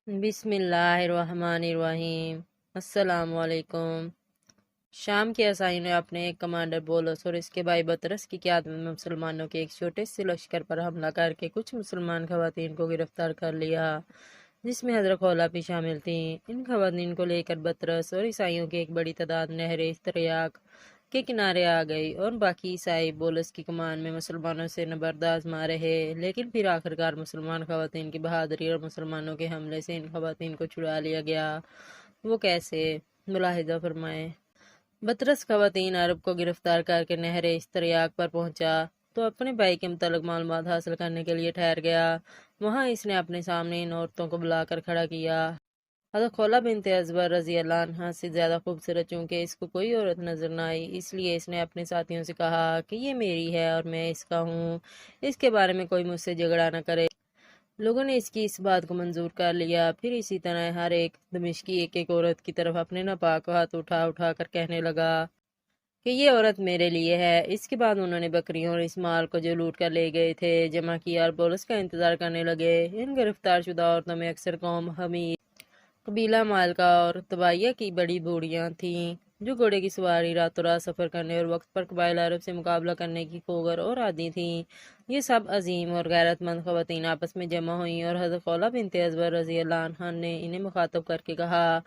बिस्मिल्लाहिर्रहमानिर्रहीम। अस्सलाम वालेकुम। शाम के असाई ने अपने एक कमांडर बोलस और इसके भाई बतरस की क़यादत में मुसलमानों के एक छोटे से लश्कर पर हमला करके कुछ मुसलमान खवातीन को गिरफ्तार कर लिया, जिसमें हज़रत खौला भी शामिल थीं। इन खवातीन को लेकर बतरस और ईसाइयों की एक बड़ी तादाद नहर इस्तरियाक के किनारे आ गई और बाकी ईसाई बोलस की कमान में मुसलमानों से नबर्द आजमा रहे। लेकिन फिर आखिरकार मुसलमान खवातीन की बहादुरी और मुसलमानों के हमले से इन खवातीन को छुड़ा लिया गया। वो कैसे? मुलाहिजा फरमाएं। बतरस खवातीन अरब को गिरफ्तार करके नहर इस्तरियाक पर पहुंचा तो अपने भाई के मुतालिक मालूमात हासिल करने के लिए ठहर गया। वहां इसने अपने सामने इन औरतों को बुलाकर खड़ा किया। हज़रत खौला बिनते अज़बर रज़ी अल्लाह अन्हा से ज़्यादा खूबसूरत चूँकि इसको कोई औरत नजर न आई, इसलिए इसने अपने साथियों से कहा कि ये मेरी है और मैं इसका हूँ, इसके बारे में कोई मुझसे झगड़ा न करे। लोगों ने इसकी इस बात को मंजूर कर लिया। फिर इसी तरह हर एक दमिश्की एक एक औरत की तरफ अपने नापाक हाथ उठा उठा कर कहने लगा कि ये औरत मेरे लिए है। इसके बाद उन्होंने बकरियों और इस माल को जो लूट कर ले गए थे जमा किया और पुलिस का इंतजार करने लगे। इन गिरफ्तार शुदा औरतों में अक्सर कौम हमीद, कबीला मालका और तबाइया की बड़ी बूढ़ियां थीं, जो घोड़े की सवारी, रातों रात सफ़र करने और वक्त पर कबाइल अरब से मुकाबला करने की खोगर और आदी थीं। ये सब अजीम और गैरतमंद ख़वातीन आपस में जमा हुईं और हज़रत खौला बिनते अज़बर रज़ी अल्लाह अन्हा ने इन्हें मुखातब करके कहा,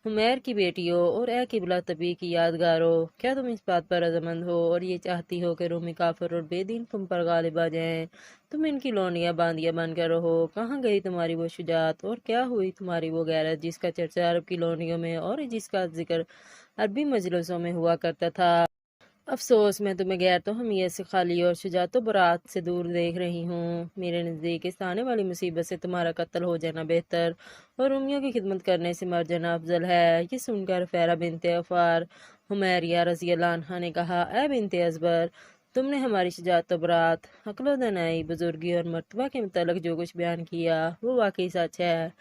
हुमैर की बेटियों और ए किबला तबी की यादगारों, क्या तुम इस बात पर रजामंद हो और ये चाहती हो कि रूमी काफिर और बेदीन तुम पर गालिब आ जाएं? तुम इनकी लोनियां बांदियां बनकर रहो। कहाँ गई तुम्हारी वो शुजात और क्या हुई तुम्हारी वो गैरत जिसका चर्चा अरब की लोनियों में और जिसका जिक्र अरबी मजलिसों में हुआ करता था? अफसोस, मैं तुम्हें गैर तो हमीयत से खाली और शुजात बरात से दूर देख रही हूँ। मेरे नज़दीक इस आने वाली मुसीबत से तुम्हारा कत्ल हो जाना बेहतर और उम्मियों की खिदमत करने से मर जाना अफजल है। ये सुनकर फ़ैरा बिनते अफ़ार हुमैरिया रज़ी अल्लाह अन्हा ने कहा, ए बिनते अज़बर, तुमने हमारी शुजात बरात, अक्ल दनाई, बुजुर्गी और मर्तबा के मुतालिक जो कुछ बयान किया वो वाकई सच है।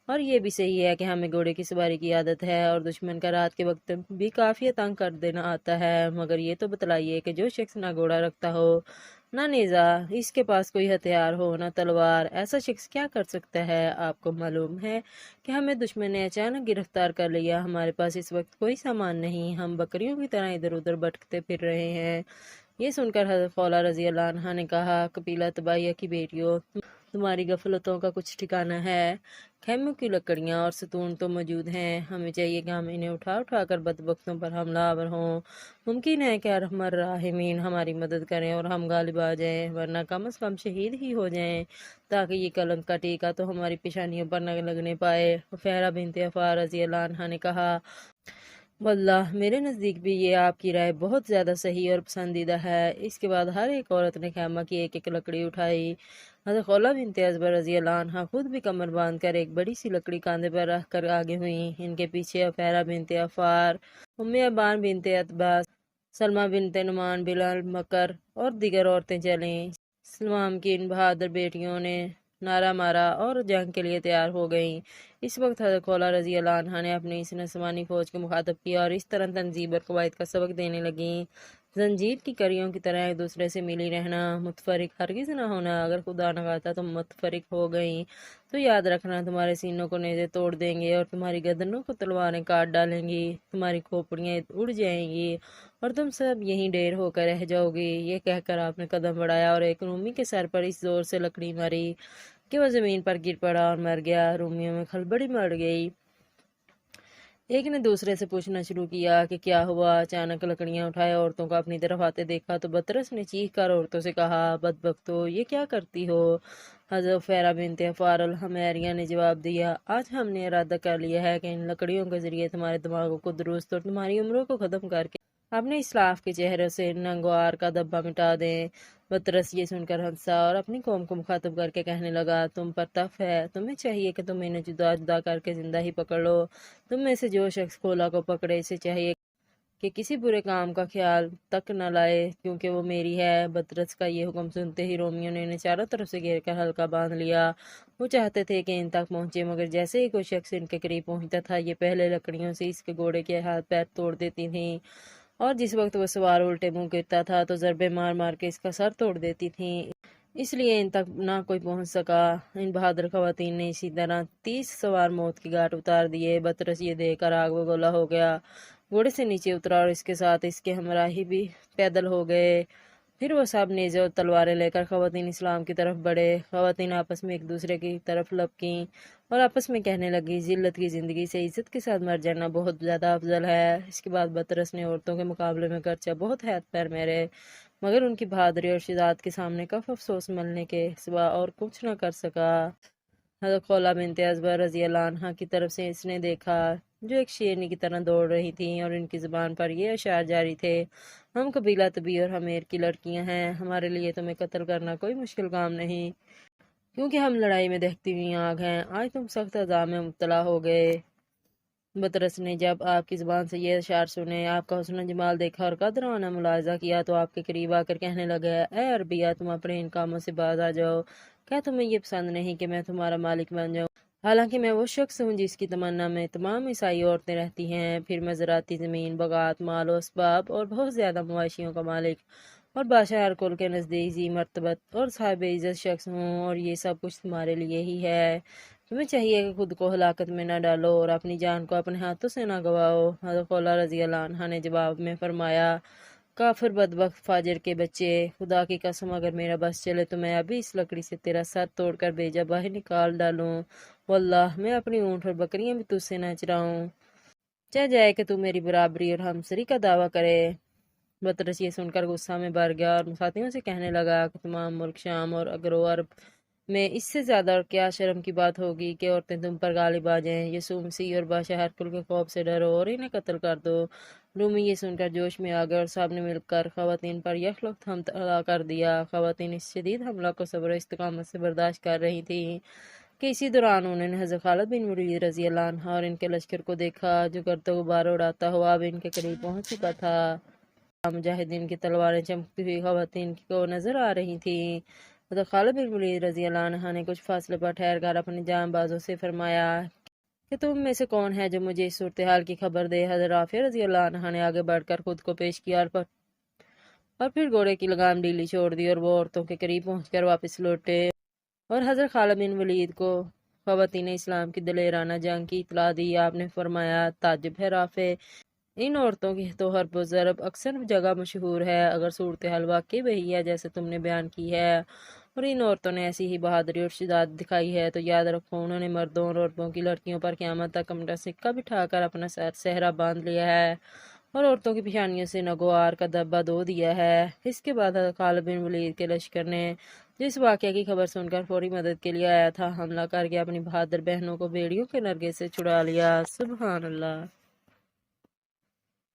और ये भी सही है कि हमें घोड़े की सवारी की आदत है और दुश्मन का रात के वक्त भी काफ़ी तंग कर देना आता है। मगर ये तो बतलाइए कि जो शख्स ना घोड़ा रखता हो, ना नेज़ा, इसके पास कोई हथियार हो, ना तलवार, ऐसा शख्स क्या कर सकता है? आपको मालूम है कि हमें दुश्मन ने अचानक गिरफ्तार कर लिया। हमारे पास इस वक्त कोई सामान नहीं, हम बकरियों की तरह इधर उधर भटकते फिर रहे हैं। ये सुनकर हज़रत खौला रज़ी अल्लाह अन्हा ने कहा, कबीला तबाइया की बेटियों, तुम्हारी गफलतों का कुछ ठिकाना है? खेमों की लकड़ियाँ और सतून तो मौजूद हैं। हमें चाहिए कि हम इन्हें उठा उठा कर बदबख्तों पर हमलावर हों। मुमकिन है कि अरहमर राहिमीन हमारी मदद करें और हम गालिब आ जाएं, वरना कम से कम शहीद ही हो जाएं, ताकि ये कलंक का टीका तो हमारी पेशानियों पर न लगने पाए। फ़हरा बिनते अफ़ार रज़ी अल्लाह अन्हा ने कहा, वल्लाह, मेरे नज़दीक भी ये आपकी राय बहुत ज़्यादा सही और पसंदीदा है। इसके बाद हर एक औरत ने खैमा की एक एक लकड़ी उठाई। हज़रत खौला बिनते अज़बर रज़ी अल्लाह अन्हा खुद भी कमर बांध कर एक बड़ी सी लकड़ी कांधे पर रख कर आगे हुई। इनके पीछे अफेरा बिनते अफ़ार, उम्मे अबान बिनते अतबास, सलमा बिनते नुमान, बिलाल मकर और दीगर औरतें चलीं। इस्लाम की इन बहादुर बेटियों ने नारा मारा और जंग के लिए तैयार हो गईं। इस वक्त हज़रत खौला रज़ी अल्लाह अन्हा ने अपनी इस नस्वानी फ़ौज को मुखातब किया और इस तरह तंजीब और कवायद का सबक देने लगीं। जंजीर की कड़ियों की तरह एक दूसरे से मिली रहना, मुतफरिक हरगिज़ ना होना। अगर खुदा न खास्ता तुम मुतफरिक हो गई तो याद रखना, तुम्हारे सीनों को नेज़े तोड़ देंगे और तुम्हारी गर्दनों को तलवारें काट डालेंगी, तुम्हारी खोपड़ियाँ उड़ जाएंगी और तुम सब यहीं ढेर होकर रह जाओगी। ये कहकर आपने कदम बढ़ाया और एक रूमी के सर पर इस जोर से लकड़ी मारी कि वह जमीन पर गिर पड़ा और मर गया। रूमियों में खलबली मच गई। एक ने दूसरे से पूछना शुरू किया कि क्या हुआ। अचानक लकड़ियां उठाए औरतों को अपनी तरफ आते देखा तो बतरस ने चीख कर औरतों से कहा, बदबख्तो, ये क्या करती हो? हज़रत फ़ैरा बिनते अफ़ार अल हमैरिया ने जवाब दिया, आज हमने इरादा कर लिया है कि इन लकड़ियों के जरिए तुम्हारे दिमागों को दुरुस्त और तुम्हारी उम्रों को ख़त्म करके अपने इस्लाफ के चेहरे से नंगवार का धब्बा मिटा दें। बतरस ये सुनकर हंसा और अपनी कौम को मुखातब करके कहने लगा, तुम पर तफ है, तुम्हें चाहिए कि तुम इन्हें जुदा जुदा करके जिंदा ही पकड़ लो। तुम में से जो शख्स खोला को पकड़े, इसे चाहिए कि किसी बुरे काम का ख्याल तक न लाए, क्योंकि वो मेरी है। बतरस का ये हुक्म सुनते ही रोमियो ने इन्हें चारों तरफ से घेर कर हल्का बांध लिया। वो चाहते थे कि इन तक पहुंचे, मगर जैसे ही कोई शख्स इनके करीब पहुंचता था, ये पहले लकड़ियों से इसके घोड़े के हाथ पैर तोड़ देती थी और जिस वक्त वो सवार उल्टे मुंह गिरता था तो ज़रबे मार मार के इसका सर तोड़ देती थी। اس لیے ان تک نہ کوئی پہنچ سکا۔ ان بہادر خواتین نے اسی طرح 30 سوار موت کی گھاٹ اتار دیے۔ بطرس یہ دیکھ کر آگ بگولا ہو گیا، گھوڑے سے نیچے اترا اور اس کے ساتھ اس کے ہمراہی بھی پیدل ہو گئے۔ پھر وہ سب نیزے اور تلواریں لے کر خواتین اسلام کی طرف بڑھے۔ خواتین آپس میں ایک دوسرے کی طرف لپکیں اور آپس میں کہنے لگی، ذلت کی زندگی سے عزت کے ساتھ مر جانا بہت زیادہ افضل ہے۔ اس کے بعد بطرس نے عورتوں کے مقابلے میں گرچہ بہت ہاتھ پیر میرے، مگر ان کی بہادری اور شجاعت کے سامنے کف افسوس ملنے کے سوا اور کچھ نہ کر سکا۔ حضرت خولہ بنت ازبر رضی اللہ عنہا کی طرف سے اس نے دیکھا، جو ایک شیرنی کی طرح دوڑ رہی تھیں اور ان کی زبان پر یہ اشعار جاری تھے: ہم قبیلہ طبی اور حمیر کی لڑکیاں ہیں، ہمارے لیے تمہیں قتل کرنا کوئی مشکل کام نہیں، کیونکہ ہم لڑائی میں دہتی ہوئی آگ ہیں۔ آج تم سخت عذاب میں مبتلا ہو گئے۔ بطرس نے جب آپ کی زبان سے یہ اشعار سنے، آپ کا حسن و جمال دیکھا اور قدرانہ ملاحظہ کیا، تو آپ کے قریب آ کر کہنے لگا، اے عربیہ، تم اپنے ان کاموں سے باز آ جاؤ۔ کیا تمہیں یہ پسند نہیں کہ میں تمہارا مالک بن جاؤں؟ حالانکہ میں وہ شخص ہوں جس کی تمنا میں تمام عیسائی عورتیں رہتی ہیں۔ پھر میں زراعتی زمین، باغات، مال و اسباب اور بہت زیادہ مواشیوں کا مالک اور بادشاہ ہر کل کے نزدیک ذی مرتبت اور صاحب عزت شخص ہوں، اور یہ سب کچھ تمہارے لیے ہی ہے۔ تمہیں چاہیے کہ خود کو ہلاکت میں نہ ڈالو اور اپنی جان کو اپنے ہاتھوں سے نہ گواؤ۔ حضرت خولہ رضی اللہ عنہا نے جواب میں فرمایا، کافر، بدبخت، فاجر کے بچے، خدا کی قسم اگر میرا بس چلے تو میں ابھی اس لکڑی سے تیرا سر توڑ کر بیجا باہر نکال ڈالوں۔ واللہ میں اپنی اونٹ اور بکریاں بھی تجھ سے نہ چراؤں، چاہ جائے کہ تو میری برابری اور ہمسری کا دعویٰ کرے۔ بطرس یہ سن کر غصہ میں بھر گیا اور ساتھیوں سے کہنے لگا کہ تمام ملک شام اور اگرو عرب میں اس سے زیادہ اور کیا شرم کی بات ہوگی کہ عورتیں تم پر غالب آ جائیں۔ یسوع مسیح اور بادشاہ ہرکل کے خوف سے ڈرو اور انہیں قتل کر دو۔ رومی یہ سن کر جوش میں آ گئے اور سب نے مل کر خواتین پر یکلخت حملہ کر دیا۔ خواتین اس شدید حملہ کو صبر و استقامت سے برداشت کر رہی تھیں کہ اسی دوران انہوں نے حضرت خالد بن ولید رضی اللہ عنہ اور ان کے لشکر کو دیکھا، جو گرد و غبار اڑاتا ہوا اب ان کے قریب پہنچ چکا تھا۔ مجاہدین کی تلواریں چمکتی ہوئی خواتین کو نظر آ رہی تھیں۔ حضرت خالد بن ولید رضی اللہ عنہ نے کچھ فاصلے پر ٹھہر کر اپنے جاں بازوں سے فرمایا کہ تم میں سے کون ہے جو مجھے اس صورتحال کی خبر دے۔ حضرت رافع رضی اللہ عنہ نے آگے بڑھ کر خود کو پیش کیا اور پھر گھوڑے کی لگام ڈھیلی چھوڑ دی اور وہ عورتوں کے قریب پہنچ کر واپس لوٹے اور حضرت خالد بن ولید کو خواتین اسلام کی دلیرانہ جنگ کی اطلاع دی۔ آپ نے فرمایا، تعجب ہے رافع، ان عورتوں کی تو حرب و ضرب اکثر جگہ مشہور ہے۔ اگر صورتحال واقعی وہی ہے جیسے تم نے بیان کی ہے اور ان عورتوں نے ایسی ہی بہادری اور شجاعت دکھائی ہے، تو یاد رکھو انہوں نے مردوں اور عورتوں کی لڑکیوں پر قیامت تک اپنا سکہ بٹھا کر اپنا صحرا باندھ لیا ہے اور عورتوں کی پیشانیوں سے نگوار کا دبا دھو دیا ہے۔ اس کے بعد حضرت خالد بن ولید کے لشکر نے، جو اس واقعہ کی خبر سن کر فوری مدد کے لیے آیا تھا، حملہ کر کے اپنی بہادر بہنوں کو بیڑیوں کے نرگے سے چھڑا لیا۔ سبحان اللہ۔